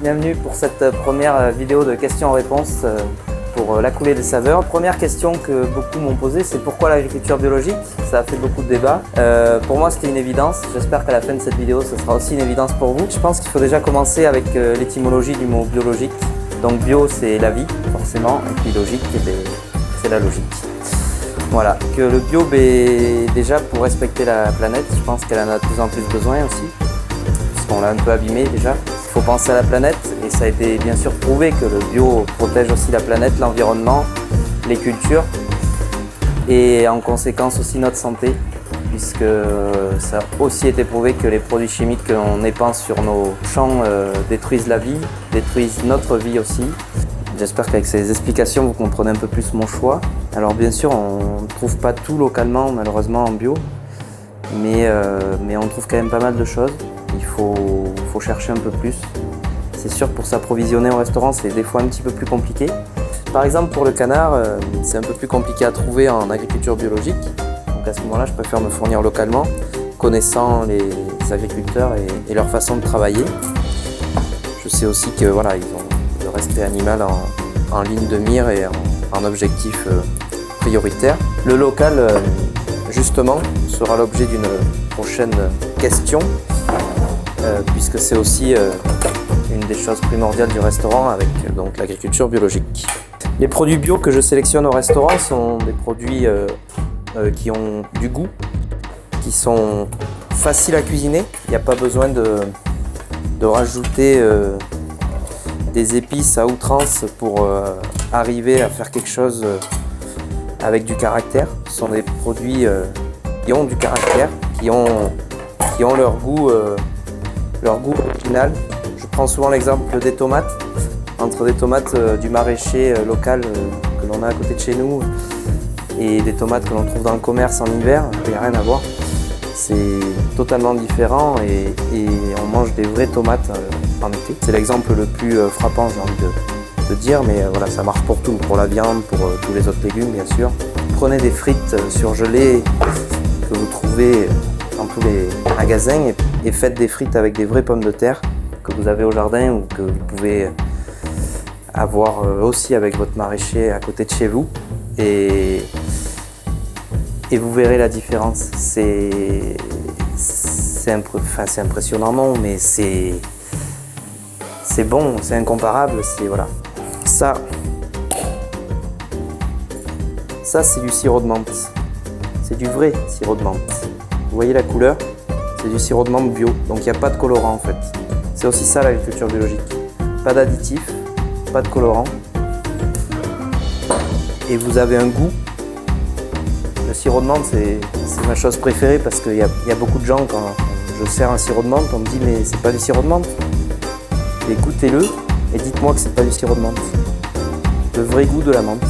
Bienvenue pour cette première vidéo de questions-réponses pour la coulée des saveurs. Première question que beaucoup m'ont posée, c'est pourquoi l'agriculture biologique? Ça a fait beaucoup de débats. Pour moi, c'était une évidence. J'espère qu'à la fin de cette vidéo, ce sera aussi une évidence pour vous. Je pense qu'il faut déjà commencer avec l'étymologie du mot biologique. Donc bio, c'est la vie, forcément, et puis logique, c'est la logique. Voilà, que le bio, déjà pour respecter la planète, je pense qu'elle en a de plus en plus besoin aussi, parce qu'on l'a un peu abîmée déjà. Il faut penser à la planète, et ça a été bien sûr prouvé que le bio protège aussi la planète, l'environnement, les cultures, et en conséquence aussi notre santé, puisque ça a aussi été prouvé que les produits chimiques qu'on épance sur nos champs détruisent la vie, détruisent notre vie aussi. J'espère qu'avec ces explications, vous comprenez un peu plus mon choix. Alors bien sûr, on ne trouve pas tout localement, malheureusement, en bio, mais on trouve quand même pas mal de choses. Il faut chercher un peu plus. C'est sûr, pour s'approvisionner au restaurant, c'est des fois un petit peu plus compliqué. Par exemple, pour le canard, c'est un peu plus compliqué à trouver en agriculture biologique. Donc à ce moment-là, je préfère me fournir localement, connaissant les agriculteurs et leur façon de travailler. Je sais aussi que voilà, ils ont le respect animal en ligne de mire et en objectif prioritaire. Le local, justement, sera l'objet d'une prochaine question, puisque c'est aussi une des choses primordiales du restaurant avec donc l'agriculture biologique. Les produits bio que je sélectionne au restaurant sont des produits qui ont du goût, qui sont faciles à cuisiner. Il n'y a pas besoin de rajouter des épices à outrance pour arriver à faire quelque chose avec du caractère. Ce sont des produits qui ont du caractère, qui ont leur goût original. Je prends souvent l'exemple des tomates. Entre des tomates du maraîcher local que l'on a à côté de chez nous et des tomates que l'on trouve dans le commerce en hiver, il n'y a rien à voir. C'est totalement différent et on mange des vraies tomates en été. C'est l'exemple le plus frappant, j'ai envie de dire, mais voilà, ça marche pour tout, pour la viande, pour tous les autres légumes bien sûr. Prenez des frites surgelées que vous trouvez dans tous les magasins et faites des frites avec des vraies pommes de terre que vous avez au jardin ou que vous pouvez avoir aussi avec votre maraîcher à côté de chez vous. Et vous verrez la différence. C'est impressionnant, non, mais c'est bon, c'est incomparable. Voilà. Ça c'est du sirop de menthe. C'est du vrai sirop de menthe. Vous voyez la couleur? C'est du sirop de menthe bio, donc il n'y a pas de colorant en fait. C'est aussi ça l'agriculture biologique. Pas d'additifs, pas de colorant. Et vous avez un goût. Le sirop de menthe, c'est ma chose préférée parce qu'il y a beaucoup de gens, quand je sers un sirop de menthe, on me dit mais c'est pas du sirop de menthe. Et goûtez-le et dites-moi que c'est pas du sirop de menthe. Le vrai goût de la menthe.